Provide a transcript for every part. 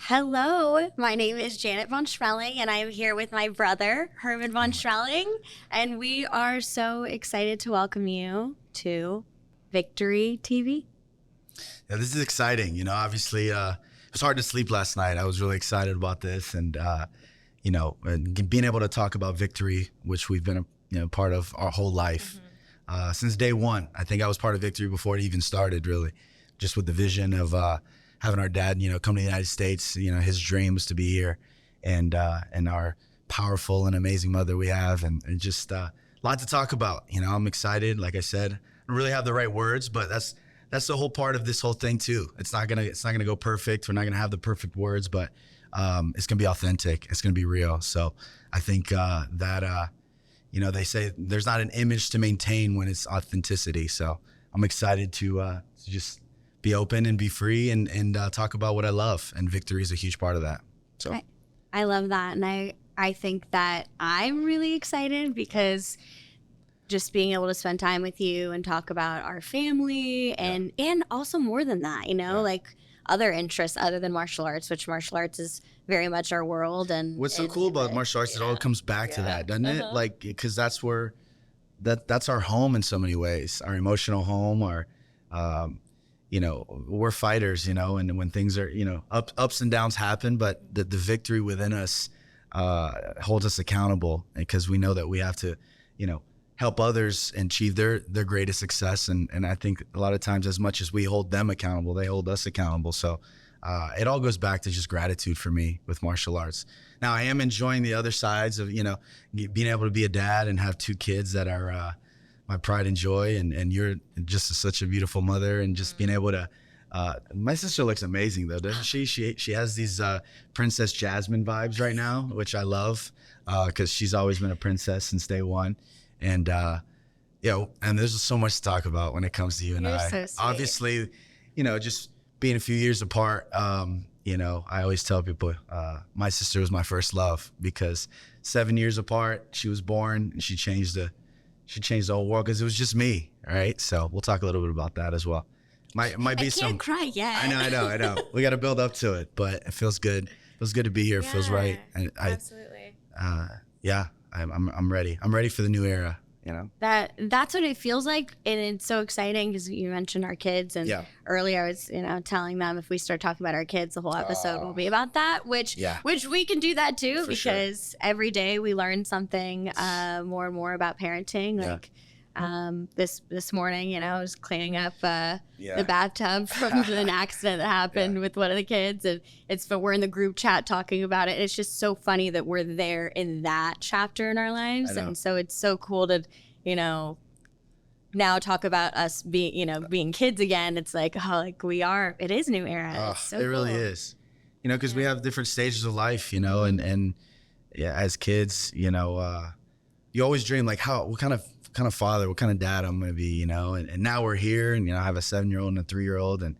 Hello, my name is Janet von Schmeling, and I am here with my brother, Hermann von Schmeling, and we are so excited to welcome you to Victory TV. Yeah, this is exciting. Obviously, it was hard to sleep last night. I was really excited about this, and and being able to talk about Victory, which we've been a part of our whole life since day one. I think I was part of Victory before it even started, really, just with the vision of having our dad, come to the United States. His dream was to be here, and our powerful and amazing mother we have, and just a lot to talk about. I'm excited. Like I said, I don't really have the right words, but that's the whole part of this whole thing too. It's not gonna go perfect. We're not gonna have the perfect words, but it's gonna be authentic. It's gonna be real. So I think that they say there's not an image to maintain when it's authenticity. So I'm excited to just be open and be free and talk about what I love. And Victory is a huge part of that. So I love that, and I think that I'm really excited because just being able to spend time with you and talk about our family and also more than that, like other interests other than martial arts, which martial arts is very much our world. And what's so cool about martial arts, it all comes back to that, doesn't it? Like, because that's where that's our home in so many ways, our emotional home, our we're fighters, and when things are, ups and downs happen, but the victory within us holds us accountable, because we know that we have to, help others achieve their greatest success. And I think a lot of times, as much as we hold them accountable, they hold us accountable. So it all goes back to just gratitude for me with martial arts. Now, I am enjoying the other sides of, being able to be a dad and have two kids that are my pride and joy. And you're just such a beautiful mother, and just being able to, my sister looks amazing though, doesn't she? She has these Princess Jasmine vibes right now, which I love, because she's always been a princess since day one. And and there's so much to talk about when it comes to you and You're I. so sweet. Obviously, just being a few years apart, I always tell people my sister was my first love, because 7 years apart, she was born, and she changed the whole world, because it was just me, right? So we'll talk a little bit about that as well. Might be some. I can't cry yet. I know. We got to build up to it, but it feels good. It feels good to be here. It feels right. And absolutely. I'm ready. I'm ready for the new era. That's what it feels like, and it's so exciting because you mentioned our kids, and earlier I was telling them if we start talking about our kids, the whole episode will be about that, which we can do that too, because every day we learn something more and more about parenting. Like this morning, I was cleaning up the bathtub from an accident that happened with one of the kids, and we're in the group chat talking about it. It's just so funny that we're there in that chapter in our lives, and so it's so cool to now talk about us being kids again. It's like, we are. It is new era. It really is, because we have different stages of life, and as kids, you always dream like what kind of father, what kind of dad I'm going to be, and now we're here, and I have a 7-year-old and a 3-year-old, and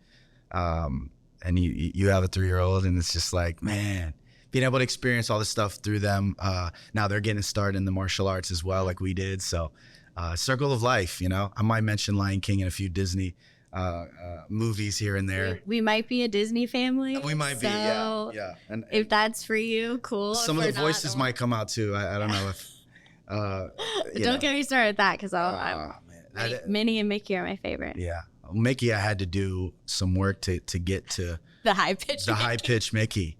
you have a 3-year-old, and it's just like, man, being able to experience all this stuff through them. Now they're getting started in the martial arts as well, like we did. So circle of life, I might mention Lion King and a few Disney movies here and there. We might be a Disney family. We might be, yeah. And if that's for you, cool. Some of the voices might come out too. I don't know if don't get me started with that, because Minnie and Mickey are my favorite. Yeah, Mickey, I had to do some work to get to the high pitch Mickey.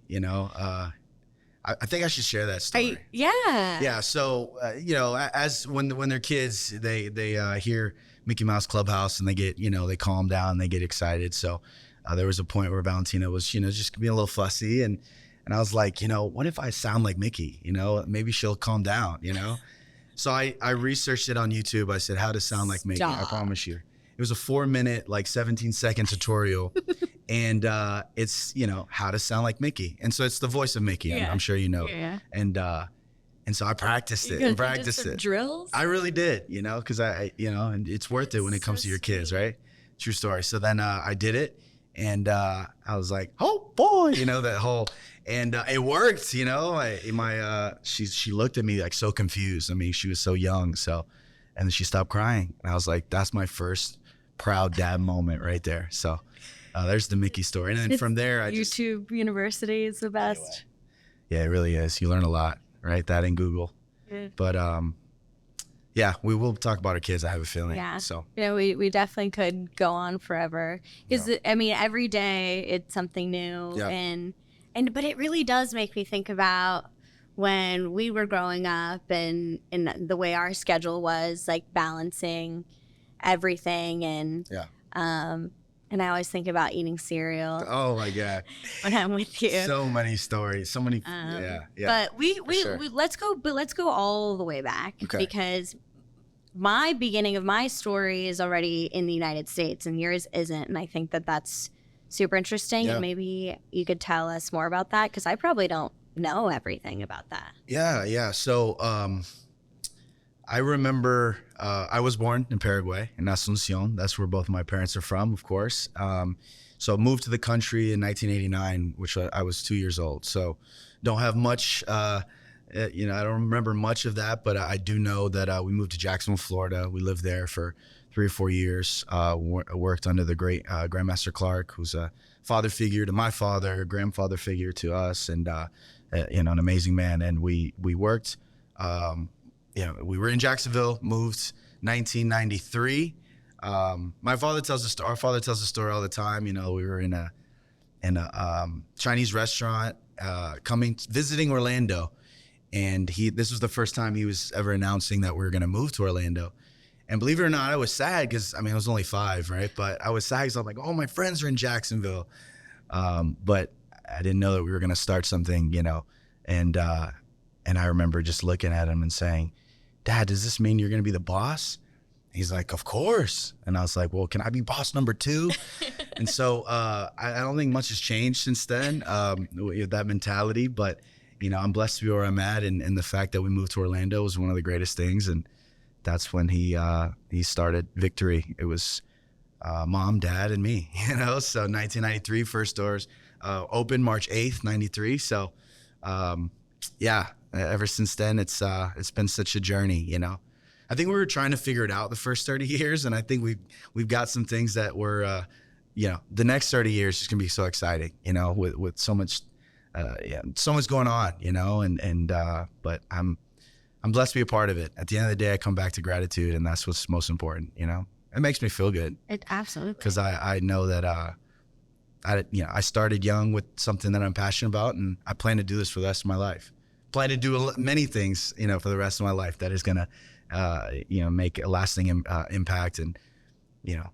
I think I should share that story. Yeah. So as when they're kids, they hear Mickey Mouse Clubhouse, and they get they calm down, and they get excited. So there was a point where Valentina was just being a little fussy, and I was like, what if I sound like Mickey? Maybe she'll calm down. So I researched it on YouTube. I said how to sound like Mickey. I promise you. It was a 4-minute, 17-second tutorial, and it's how to sound like Mickey. And so it's the voice of Mickey. I'm sure you know. Yeah. And so I practiced it and practiced it. Drills. I really did, because and it's worth it when it comes to your kids, right? True story. So then I did it, and I was like, oh boy, that whole. And it worked, she looked at me like so confused. I mean, she was so young. So, and then she stopped crying. And I was like, that's my first proud dad moment right there. So There's the Mickey story. And then from there, YouTube University is the best. Anyway. Yeah, it really is. You learn a lot, right? That and Google. Yeah. But yeah, we will talk about our kids, I have a feeling. Yeah. So yeah, we definitely could go on forever. Because I mean, every day it's something new. Yeah. And but it really does make me think about when we were growing up and the way our schedule was, like balancing everything. And and I always think about eating cereal. Oh my God! When I'm with you, so many stories, so many. But we let's go all the way back, because my beginning of my story is already in the United States and yours isn't, and I think that that's super interesting. And maybe you could tell us more about that, because I probably don't know everything about that. Yeah. So I remember I was born in Paraguay, in Asunción. That's where both my parents are from, of course. So I moved to the country in 1989, which I was 2 years old. So don't have much, I don't remember much of that, but I do know that we moved to Jacksonville, Florida. We lived there for 3 or 4 years, worked under the great Grandmaster Clark, who's a father figure to my father, a grandfather figure to us, and an amazing man. And we worked, we were in Jacksonville, moved 1993. Our father tells the story all the time. We were in a Chinese restaurant, visiting Orlando, and this was the first time he was ever announcing that we were going to move to Orlando. And believe it or not, I was sad because I was only 5, right? But I was sad because I'm like, oh, my friends are in Jacksonville, but I didn't know that we were going to start something, And I remember just looking at him and saying, Dad, does this mean you're going to be the boss? He's like, of course. And I was like, well, can I be boss number 2? And so I don't think much has changed since then with that mentality. But, I'm blessed to be where I'm at. And the fact that we moved to Orlando was one of the greatest things. And that's when he started Victory. It was Mom, Dad, and me, So 1993, first doors opened March 8th, 93. So, ever since then, it's been such a journey, I think we were trying to figure it out the first 30 years, and I think we've got some things that were, the next 30 years is gonna be so exciting, with so much, so much going on, but I'm blessed to be a part of it. At the end of the day, I come back to gratitude, and that's what's most important. It makes me feel good. It absolutely, because I know that I started young with something that I'm passionate about, and I plan to do this for the rest of my life. Plan to do many things, for the rest of my life that is gonna, make a lasting impact. And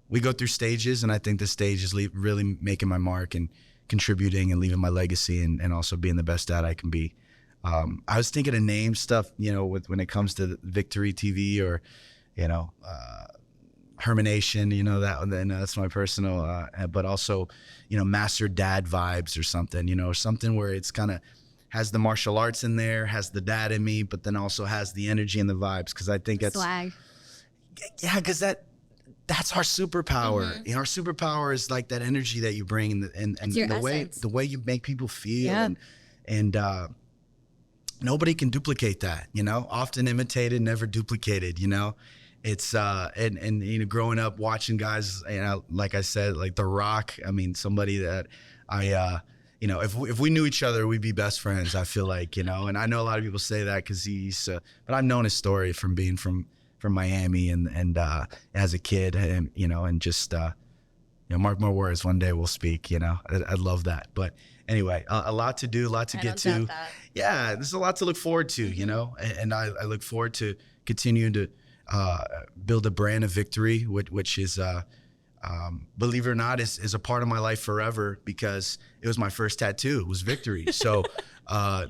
we go through stages, and I think this stage is really making my mark and contributing and leaving my legacy, and also being the best dad I can be. I was thinking of name stuff, when it comes to Victory TV or, Hermanation, that's my personal, but also, Master Dad vibes or something, something where it's kind of has the martial arts in there, has the dad in me, but then also has the energy and the vibes. Cause I think that's swag. Yeah. Cause that's our superpower. Mm-hmm. Our superpower is like that energy that you bring and the way you make people feel. And nobody can duplicate that, often imitated, never duplicated, It's and growing up watching guys, like I said, like The Rock. Somebody that if we knew each other, we'd be best friends. I feel like, and I know a lot of people say that because but I've known his story from being from Miami and as a kid, and and just mark my words, one day we'll speak. I'd love that. But anyway, a lot to do, a lot to get to. Yeah, there's a lot to look forward to, and I look forward to continuing to build a brand of Victory, which is, believe it or not, is a part of my life forever, because it was my first tattoo. It was Victory. So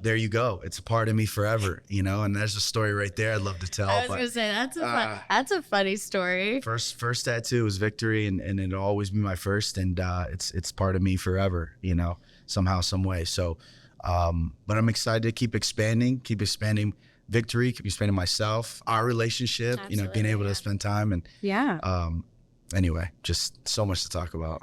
there you go. It's a part of me forever, and there's a story right there I'd love to tell. I was going to say, that's a funny story. First tattoo was Victory, and it'll always be my first, and it's part of me forever, somehow, some way. So, but I'm excited to keep expanding Victory, keep expanding myself, our relationship, Absolutely, being able to spend time, and anyway, just so much to talk about.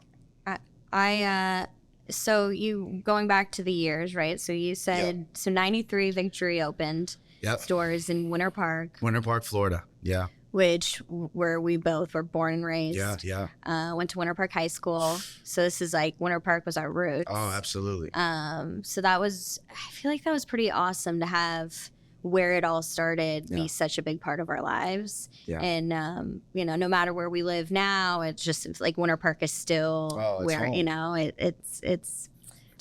So you, going back to the years, right? So you said, so 93 Victory opened stores in Winter Park, Florida. Yeah. where we both were born and raised. Went to Winter Park High School. So this is like Winter Park was our roots. Oh, absolutely. So that was, I feel like that was pretty awesome to have where it all started be such a big part of our lives. And, you know, no matter where we live now, it's just like Winter Park is still where, home. You know, it's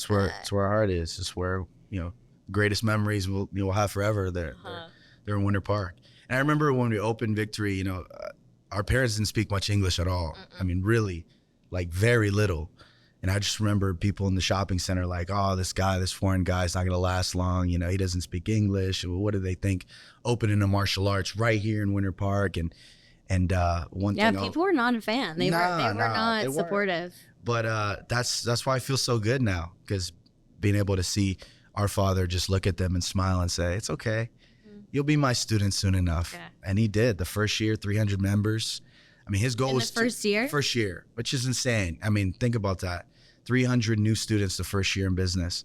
where our heart is. It's where, you know, greatest memories we'll have forever. They're in Winter Park. And I remember when we opened Victory, you know, our parents didn't speak much English at all. I mean, really, like very little. And I just remember people in the shopping center like, oh, this foreign guy is not going to last long. You know, he doesn't speak English. What do they think? Opening a martial arts right here in Winter Park. And one thing. Yeah, people were not a fan. They were not supportive. But that's why I feel so good now, because being able to see our father just look at them and smile and say, it's okay. You'll be my student soon enough. Yeah. And he did. The first year, 300 members. I mean, his goal was first year? First year, which is insane. I mean, think about that. 300 new students the first year in business.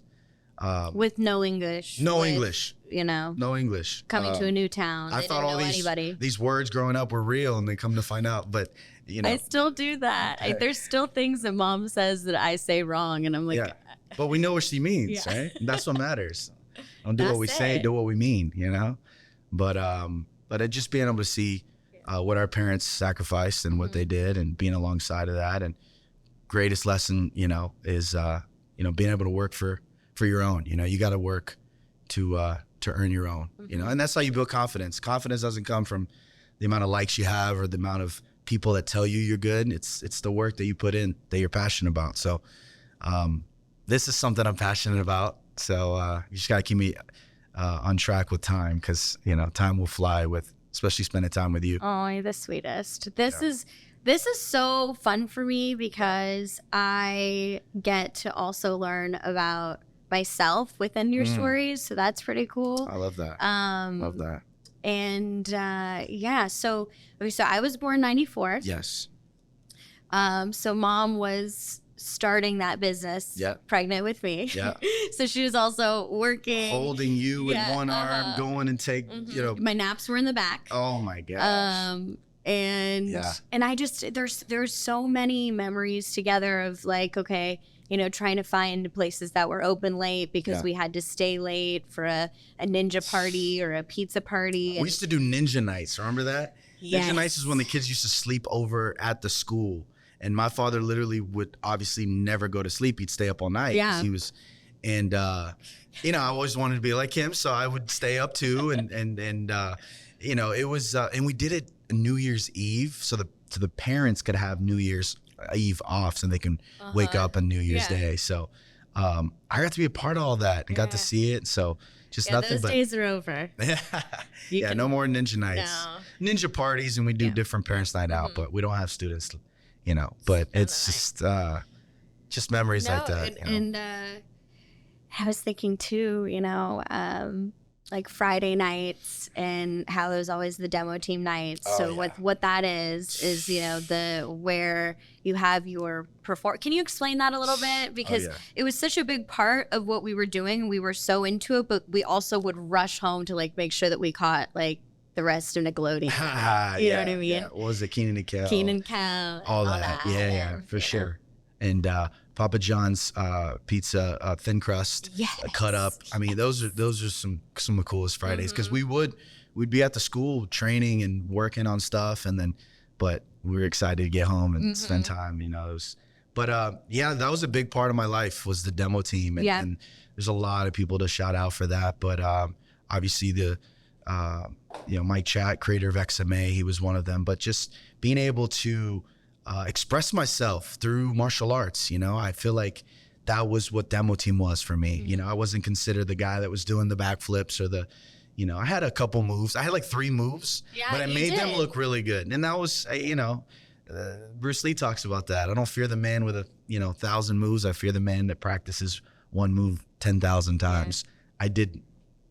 With no English. No English. You know. No English. Coming to a new town. I thought all these words growing up were real, and they come to find out. But, you know. I still do that. There's still things that mom says that I say wrong, and I'm like. Yeah. But we know what she means, right? And that's what matters. Don't do what we say, do what we mean, you know? But just being able to see what our parents sacrificed and what they did, and being alongside of that, and greatest lesson, you know, is you know, being able to work for your own. You know, you got to work to earn your own. You know, and that's how you build confidence. Confidence doesn't come from the amount of likes you have or the amount of people that tell you you're good. It's the work that you put in that you're passionate about. So this is something I'm passionate about. So you just got to keep me on track with time, because, you know, time will fly with, especially spending time with you. Oh, you're the sweetest. This is so fun for me, because I get to also learn about myself within your stories. So that's pretty cool. I love that. Love that. And so I was born 94. Yes. So mom was starting that business pregnant with me. Yeah. So she was also working. Holding you with one arm, going and take, you know. My naps were in the back. Oh my gosh. And I just, there's so many memories together of like, okay, you know, trying to find places that were open late because we had to stay late for a ninja party or a pizza party. We used to do ninja nights. Remember that? Yes. Ninja nights is when the kids used to sleep over at the school. And my father literally would obviously never go to sleep. He'd stay up all night. Yeah. He was, and you know, I always wanted to be like him, so I would stay up too. And you know, it was, and we did it New Year's Eve, so the parents could have New Year's Eve off, so they can wake up on New Year's Day. So I got to be a part of all that and got to see it. So just nothing those but days are over. No more ninja nights, ninja parties, and we do different parents' night out, but we don't have students. You know, but it's just memories like that. And I was thinking too, you know, like Friday nights and how there's always the demo team nights. What that is, you know, where you have your perform. Can you explain that a little bit? Because it was such a big part of what we were doing. We were so into it, but we also would rush home to like make sure that we caught like the rest of Nickelodeon. You know what I mean? Yeah. What was it? Kenan and Kel. Kenan and Kel. All that. Yeah, for sure. And Papa John's pizza, thin crust, cut up. I mean, those are some of the coolest Fridays, because we'd be at the school training and working on stuff, and then, but we were excited to get home and spend time. You know, but that was a big part of my life, was the demo team, and there's a lot of people to shout out for that. But obviously you know, Mike Chat, creator of XMA, he was one of them. But just being able to express myself through martial arts, you know, I feel like that was what demo team was for me. You know, I wasn't considered the guy that was doing the backflips or you know, I had a couple moves. I had like 3 moves, but I made them look really good. And that was, you know, Bruce Lee talks about that. I don't fear the man with 1,000 moves. I fear the man that practices one move 10,000 times. I did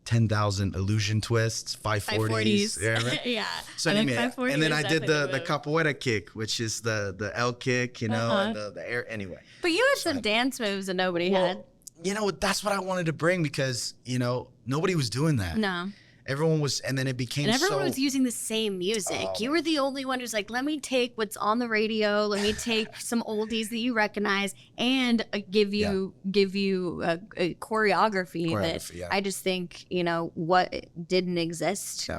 10,000 illusion twists, 540s. Yeah, right? Yeah. So anyway, and then I did the capoeira kick, which is the L kick, you know, and the air. Anyway. But you had some dance moves that nobody had. You know, that's what I wanted to bring, because, you know, nobody was doing that. No. everyone was, and then it became and everyone was using the same music. You were the only one who's like, let me take what's on the radio, let me take some oldies that you recognize, and give you a choreography that I just think, you know, what didn't exist.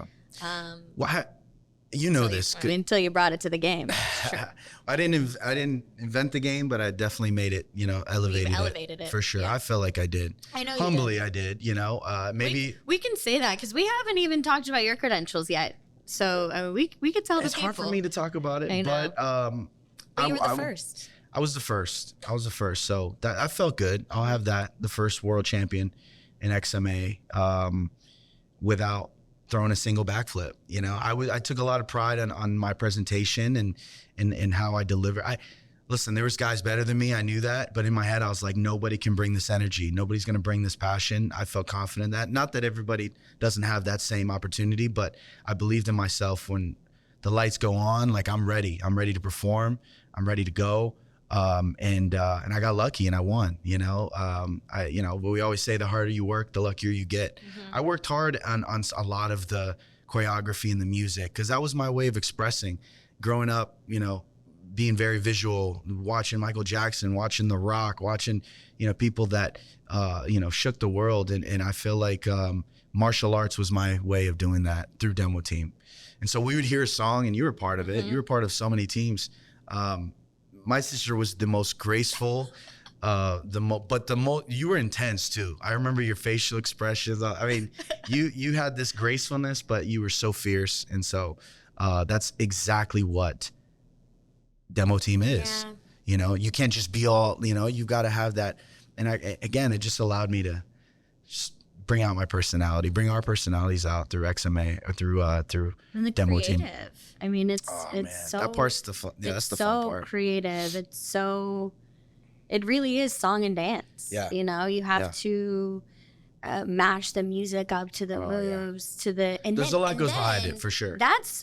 You know this until you brought it to the game. Sure. I didn't invent the game, but I definitely made it, you know, elevated it for sure. Yeah. I felt like I did. I know humbly I did, you know, maybe we can say that because we haven't even talked about your credentials yet. So we could tell it's the people. It's hard for me to talk about it, I know. but you were the first. I was the first. So that I felt good. I'll have that, the first world champion in XMA, without throwing a single backflip. You know, I took a lot of pride on my presentation and how I deliver. Listen, there was guys better than me. I knew that, but in my head, I was like, nobody can bring this energy. Nobody's going to bring this passion. I felt confident in that. Not that everybody doesn't have that same opportunity, but I believed in myself. When the lights go on, like I'm ready. I'm ready to perform. I'm ready to go. And I got lucky and I won, you know. But we always say the harder you work, the luckier you get. Mm-hmm. I worked hard on a lot of the choreography and the music because that was my way of expressing. Growing up, you know, being very visual, watching Michael Jackson, watching The Rock, watching, you know, people that, you know, shook the world. And I feel like martial arts was my way of doing that through Demo Team. And so we would hear a song and you were part of it. Mm-hmm. You were part of so many teams. My sister was the most graceful, you were intense too. I remember your facial expressions. I mean, you had this gracefulness, but you were so fierce. And so that's exactly what Demo Team is. Yeah. You know, you can't just be all, you know, you've got to have that. And again, it just allowed me to just bring out my personality, bring our personalities out through XMA or through Demo Team. I mean, it's man. so that part's the fun. Yeah, that's the fun part. So creative. It really is song and dance. Yeah. You know, you have to match the music up to the moves, to the. And there's a lot goes behind it for sure.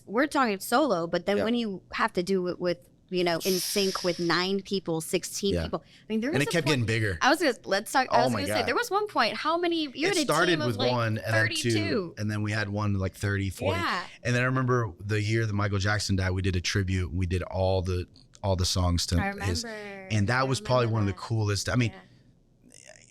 We're talking solo, but then when you have to do it with, you know, in sync with 9 people, 16 people. I mean, it kept getting bigger. I was gonna say there was one point. How many? You had a team of like 1 and 32. Then 2, and then we had one like 30, 40. Yeah. And then I remember the year that Michael Jackson died, we did a tribute. We did all the songs to his, and that was probably one of the coolest. I mean,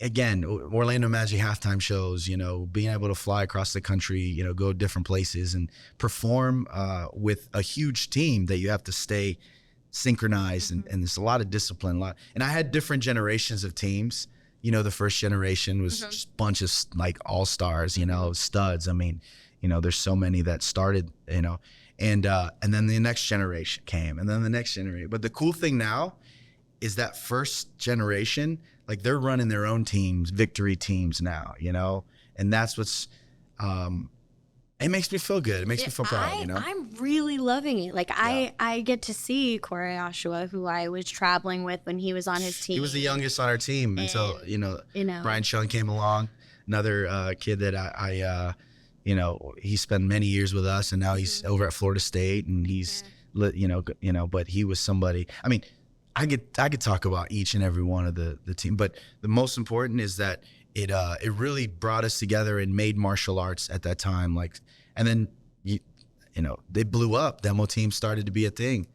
again, Orlando Magic halftime shows. You know, being able to fly across the country, you know, go different places and perform with a huge team that you have to stay synchronized, and there's a lot of discipline, and I had different generations of teams. You know, the first generation was just a bunch of like all-stars, you know, studs. I mean, you know, there's so many that started, you know, and then the next generation came, and then the next generation. But the cool thing now is that first generation, like they're running their own teams, victory teams now, you know, and that's what's it makes me feel good. It makes me feel proud, you know? I'm really loving it. Like, I get to see Corey Joshua, who I was traveling with when he was on his team. He was the youngest on our team until, you know, Brian Chung came along, another kid that I you know, he spent many years with us, and now he's over at Florida State, and he's, you know, but he was somebody. I mean, I could talk about each and every one of the team, but the most important is that it really brought us together and made martial arts at that time. Like, and then you know, they blew up. Demo Team started to be a thing,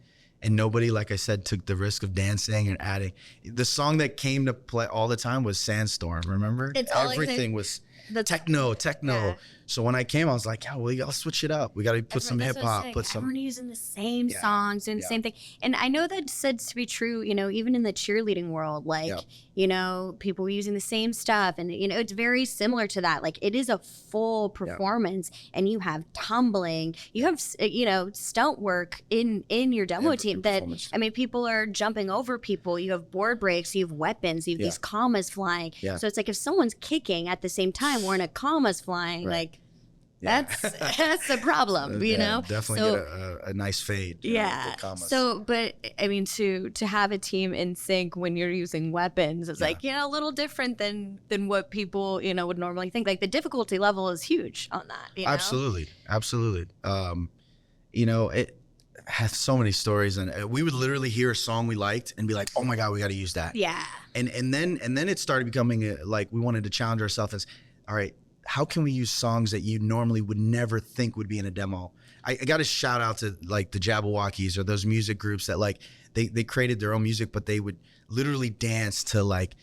and nobody, like I said, took the risk of dancing and adding. The song that came to play all the time was Sandstorm. Remember? Everything was the techno. Yeah. So when I came, I was like, we gotta switch it up. We gotta put some hip hop, Everyone using the same songs, doing the same thing. And I know that's said to be true, you know, even in the cheerleading world, like, you know, people using the same stuff, and, you know, it's very similar to that. Like, it is a full performance, and you have tumbling, you have, you know, stunt work in your demo team that, I mean, people are jumping over people, you have board breaks, you have weapons, you have these commas flying. So it's like if someone's kicking at the same time, we're in a commas flying, like, that's the problem, you know. Definitely get a nice fade. Yeah. So, but I mean, to have a team in sync when you're using weapons is like, you know, a little different than what people, you know, would normally think. Like, the difficulty level is huge on that. You know? Absolutely. You know, it has so many stories, and we would literally hear a song we liked and be like, oh my God, we got to use that. Yeah. And then it started becoming like we wanted to challenge ourselves as, all right, how can we use songs that you normally would never think would be in a demo? I got to shout out to like the Jabberwockies or those music groups that like they created their own music, but they would literally dance to like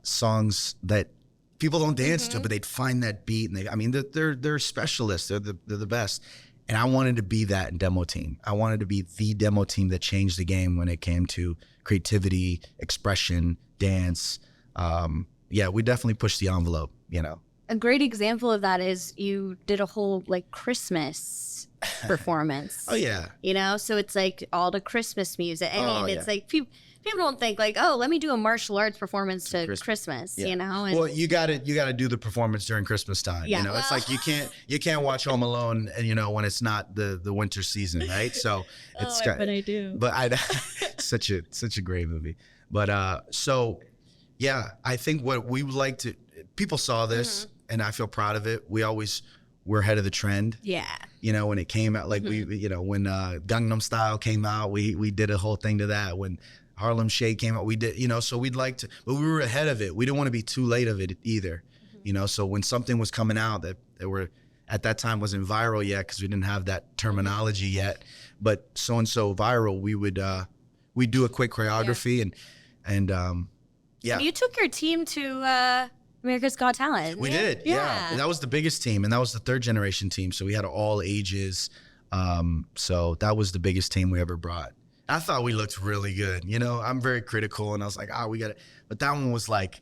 songs that people don't dance to, but they'd find that beat, and they're specialists. They're the best. And I wanted to be that demo team. I wanted to be the demo team that changed the game when it came to creativity, expression, dance. We definitely pushed the envelope, you know. A great example of that is you did a whole like Christmas performance. Oh yeah. You know, so it's like all the Christmas music. It's like people don't think like, oh, let me do a martial arts performance to Christmas, you know? And, well, you gotta do the performance during Christmas time. Yeah. You know, it's like you can't watch Home Alone, and you know, when it's not the winter season, right? So it's but I do. But such a great movie. But I think what we would like to, people saw this, and I feel proud of it. We're ahead of the trend. Yeah. You know, when it came out, like when Gangnam Style came out, we did a whole thing to that. When Harlem Shake came out, we did, you know, so we'd like to, but we were ahead of it. We didn't want to be too late of it either. You know, so when something was coming out that were at that time wasn't viral yet, because we didn't have that terminology yet, but so-and-so viral, we'd do a quick choreography and You took your team to America's Got Talent. We did, yeah. And that was the biggest team, and that was the third generation team. So we had all ages. So that was the biggest team we ever brought. I thought we looked really good. You know, I'm very critical, and I was like, we got it. But that one was like,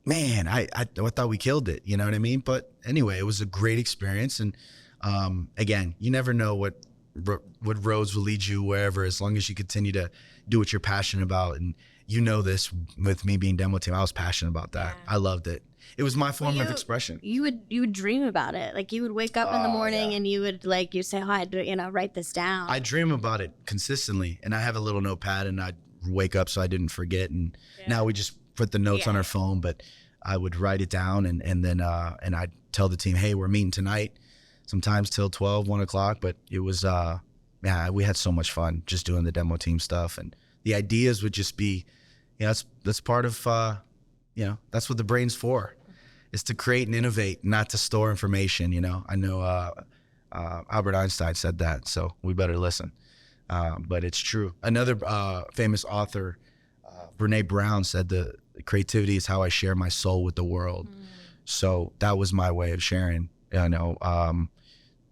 man, I thought we killed it. You know what I mean? But anyway, it was a great experience. And again, you never know what roads will lead you wherever, as long as you continue to do what you're passionate about. And you know this, with me being demo team, I was passionate about that. Yeah. I loved it. It was my form of expression. You would dream about it. Like you would wake up in the morning and you would you say, oh, I had to, write this down. I dream about it consistently, and I have a little notepad, and I'd wake up so I didn't forget. And now we just put the notes on our phone, but I would write it down, and then I'd tell the team, hey, we're meeting tonight, sometimes till 12, 1 o'clock. But it was, we had so much fun just doing the demo team stuff. And the ideas would just be, that's part of, that's what the brain's for, is to create and innovate, not to store information. You know, I know Albert Einstein said that, so we better listen. But it's true. Another famous author, Brene Brown, said the creativity is how I share my soul with the world. So that was my way of sharing,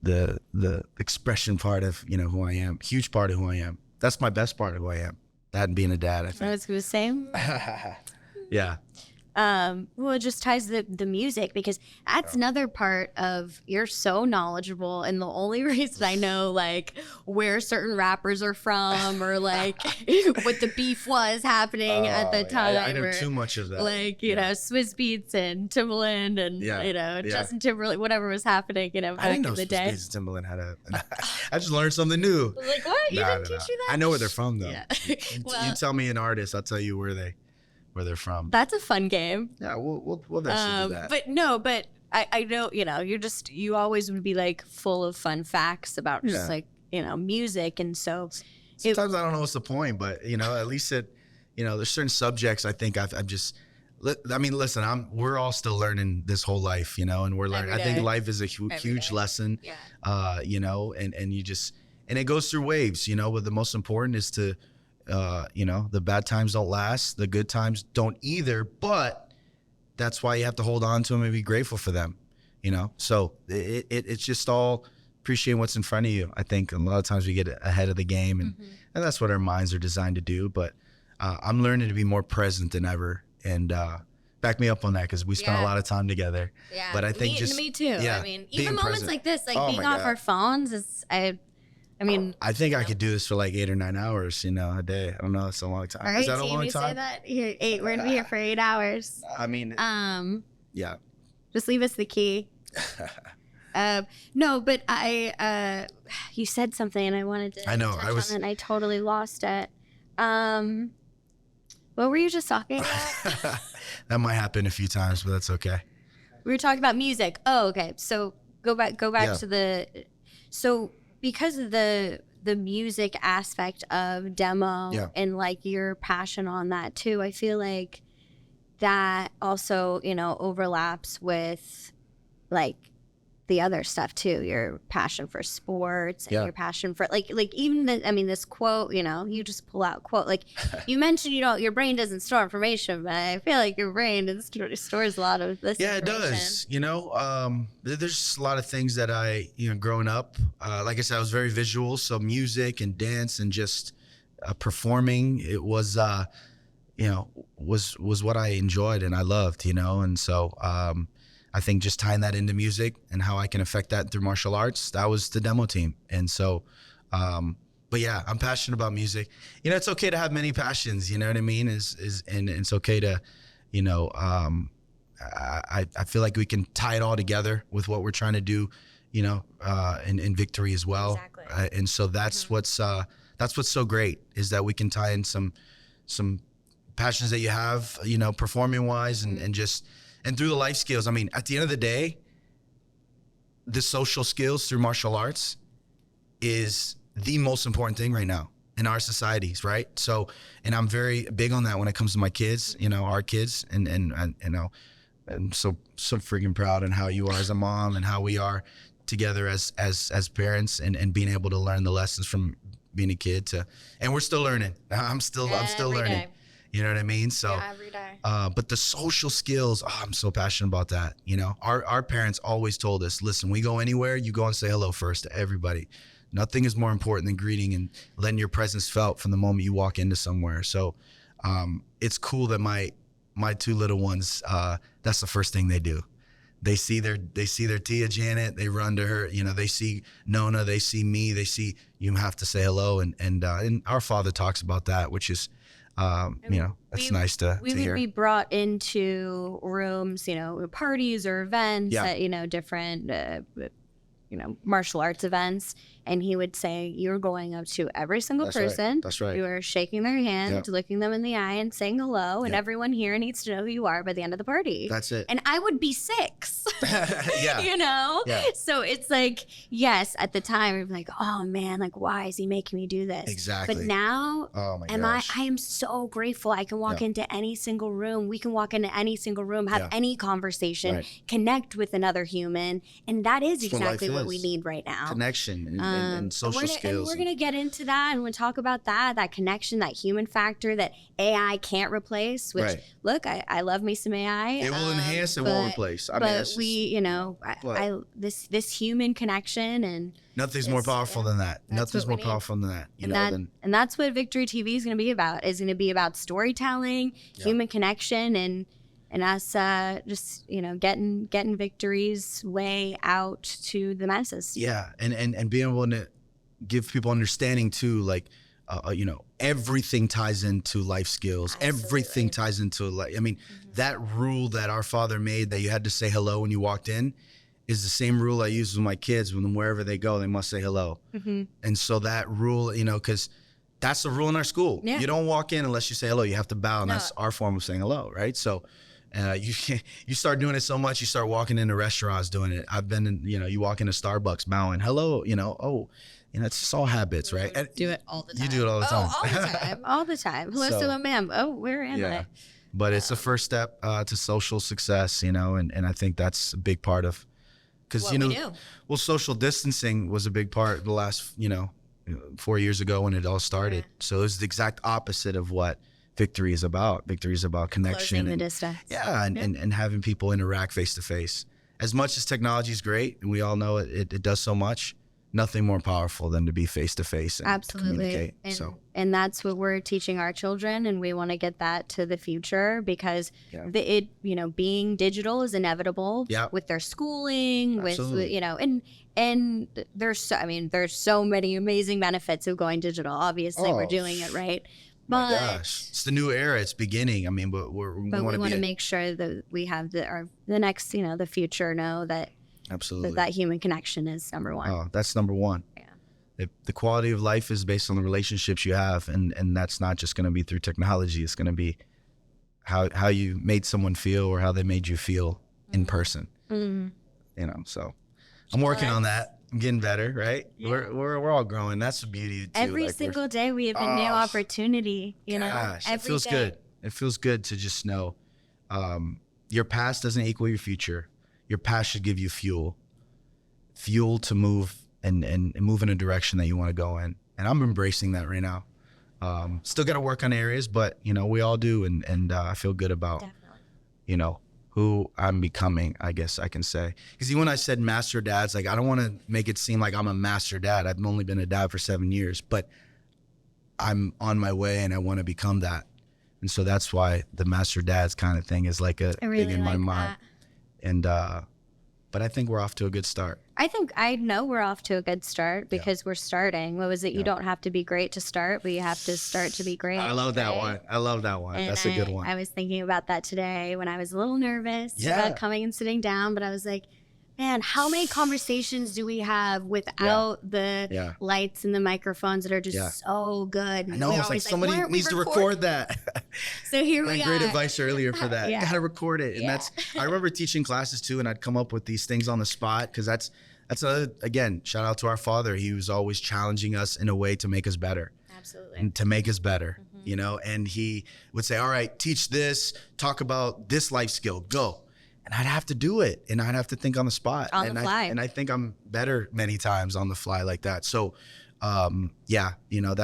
the expression part of, who I am, huge part of who I am. That's my best part of who I am. That and being a dad, I think. I was the same. Yeah. Well, it just ties the music, because that's another part of, you're so knowledgeable, and the only reason I know where certain rappers are from, or what the beef was happening at the time. I know too much of that. Swiss Beats and Timbaland and Justin Timberlake, whatever was happening, back in the day. Swiss Beats and Timbaland had I just learned something new. What? You didn't teach you that? I know where they're from though. Yeah. You tell me an artist, I'll tell you where they're from. That's a fun game. Yeah, we'll eventually do that. But I know, you always would be full of fun facts about just music. And so sometimes I don't know what's the point, but at least there's certain subjects I think I'm just, listen, we're all still learning this whole life, and we're learning. I think life is a huge lesson, and you just, and it goes through waves, but the most important is to, the bad times don't last, the good times don't either, but that's why you have to hold on to them and be grateful for them, so it's just all appreciating what's in front of you. I think a lot of times we get ahead of the game, and that's what our minds are designed to do, but I'm learning to be more present than ever, and back me up on that, because we spent a lot of time together. Yeah, but I think me too. Yeah, even moments like this, being off our phones is, I think I could do this for 8 or 9 hours, a day. I don't know. It's a long time. All right, is that a long time? Say that? Here, 8. We're gonna be here for 8 hours. Yeah. Just leave us the key. No, but you said something and I wanted to. I know. Touch on it, and I totally lost it. What were you just talking about? That might happen a few times, but that's okay. We were talking about music. Oh, okay. So go back to because of the music aspect of demo and your passion on that too, I feel like that also, overlaps with like the other stuff too, your passion for sports and your passion for like even this quote, you just pull out quote, like you mentioned, your brain doesn't store information, but I feel like your brain stores a lot of this information. It does. There's a lot of things that I, growing up, like I said, I was very visual. So music and dance and just performing, it was, was what I enjoyed and I loved, and so, I think just tying that into music and how I can affect that through martial arts, that was the demo team. And so, but yeah, I'm passionate about music. It's okay to have many passions, you know what I mean? And it's okay to, I feel like we can tie it all together with what we're trying to do, in Victory as well. Exactly. And so that's what's so great, is that we can tie in some passions that you have, performing wise and through the life skills. I mean, at the end of the day, the social skills through martial arts is the most important thing right now in our societies, right? So, and I'm very big on that when it comes to my kids, our kids, and I'm so freaking proud in how you are as a mom and how we are together as parents and being able to learn the lessons from being a kid and we're still learning. I'm still learning. Day. You know what I mean? So, every day. But the social skills, I'm so passionate about that. Our parents always told us, listen, we go anywhere, you go and say hello first to everybody. Nothing is more important than greeting and letting your presence felt from the moment you walk into somewhere. So, it's cool that my two little ones, that's the first thing they do. They see their tia Janet, they run to her, they see Nona, they see me, they see you have to say hello. And our father talks about that, which is, that's nice to hear. We would be brought into rooms, parties or events at, different, martial arts events. And he would say, you're going up to every single person. That's right. You are shaking their hand, looking them in the eye and saying hello. And everyone here needs to know who you are by the end of the party. That's it. And I would be 6. Yeah. Yeah. So it's like, yes, at the time, we'd be like, oh man, like, why is he making me do this? Exactly. But now, oh my gosh. I am so grateful. I can walk into any single room. We can walk into any single room, have any conversation, connect with another human. And that is exactly what we need right now. Connection and social skills. And we're going to get into that and we'll talk about that connection, that human factor that AI can't replace, which, look, I love me some AI. It will enhance and won't replace. This human connection and nothing's more powerful than that. Nothing's more powerful than that. And that's what Victory TV is going to be about. Is going to be about storytelling, human connection, and us just getting Victory's way out to the masses. Yeah, and being able to give people understanding too, like everything ties into life skills. Absolutely. Everything ties into life. I mean, that rule that our father made that you had to say hello when you walked in is the same rule I use with my kids. When wherever they go, they must say hello. And so that rule, because that's the rule in our school. Yeah. You don't walk in unless you say hello. You have to bow, and that's our form of saying hello, right? So you start doing it so much, you start walking into restaurants doing it. I've been in, you walk into Starbucks bowing, hello, it's just all habits, right? And do it all the time. You do it all the time. All the time. All the time. Hello, ma'am. Oh, where am I? But it's the first step to social success, and I think that's a big part of, because, well, social distancing was a big part the last, 4 years ago when it all started. So it was the exact opposite of what Victory is about. Victory is about connection. Closing the distance. Yeah, and having people interact face to face. As much as technology is great, and we all know it does so much, nothing more powerful than to be face to face and communicate. And that's what we're teaching our children, and we want to get that to the future because being digital is inevitable with their schooling, Absolutely. and there's so many amazing benefits of going digital. Obviously, we're doing it right. But my gosh, it's the new era. It's beginning. I mean, but we want to make sure that we have the next, the future know that absolutely that human connection is number one. Oh, that's number one. Yeah. The quality of life is based on the relationships you have, and that's not just going to be through technology. It's going to be how you made someone feel or how they made you feel in person. So I'm working on that. I'm getting better, right? Yeah. We're all growing. That's the beauty too. Every single day we have a new opportunity. Gosh, it feels good. It feels good to just know your past doesn't equal your future. your past should give you fuel to move and move in a direction that you want to go in. And I'm embracing that right now. Still got to work on areas, but you know, we all do. And I feel good about, Definitely. you know, who I'm becoming, I guess I can say. Because even when I said master dads, like, I don't want to make it seem like I'm a master dad. I've only been a dad for 7 years, but I'm on my way and I want to become that. And so that's why the master dads kind of thing is like a really thing in my like mind. that. And, but I think we're off to a good start. I know we're off to a good start because we're starting. What was it? You don't have to be great to start, but you have to start to be great. I love that one. I love that one. And That's a good one. I was thinking about that today when I was a little nervous about coming and sitting down, but I was like, man, how many conversations do we have without the lights and the microphones that are just so good? I know, it's like somebody needs to record that. So here we are. Great advice earlier for that. You gotta record it. And I remember teaching classes too, and I'd come up with these things on the spot, because that's again, shout out to our father. He was always challenging us in a way to make us better. Absolutely. And to make us better, you know, and he would say, all right, teach this, talk about this life skill, go. And I'd have to do it, and I'd have to think on the spot. On the fly. And I think I'm better many times on the fly like that. So, you know,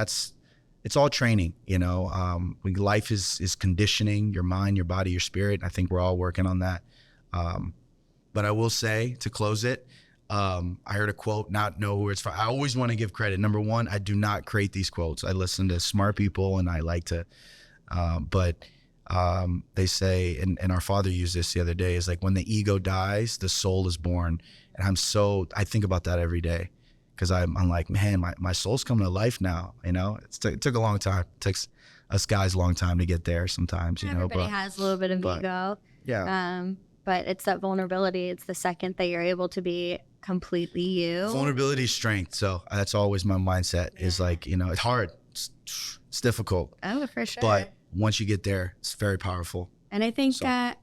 it's all training, you know. Life is conditioning your mind, your body, your spirit. I think we're all working on that. But I will say, to close it, I heard a quote, not know who it's from. I always want to give credit. Number one, I do not create these quotes. I listen to smart people, and I like to, they say, and our father used this the other day, is like, when the ego dies, the soul is born. And I think about that every day, because I'm like, man, my soul's coming to life now. You know, it took a long time. It takes us guys a long time to get there sometimes, you know. Everybody has a little bit of ego. Yeah. But it's that vulnerability. It's the second that you're able to be completely you. Vulnerability is strength. So that's always my mindset, is like, you know, it's hard. It's difficult. Oh, for sure. But once you get there, it's very powerful. And I think that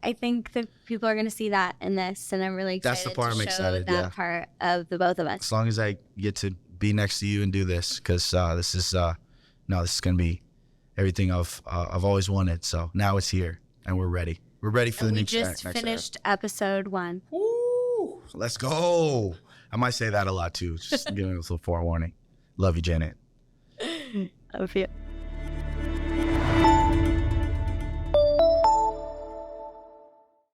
people are going to see that in this, and I'm really excited. That's the part I'm excited. That part of the both of us. As long as I get to be next to you and do this, because this is going to be everything I've always wanted. So now it's here, and we're ready. We're ready for the next. We just finished episode 1. Woo! Let's go. I might say that a lot too. Just giving us a little forewarning. Love you, Janet. Love you.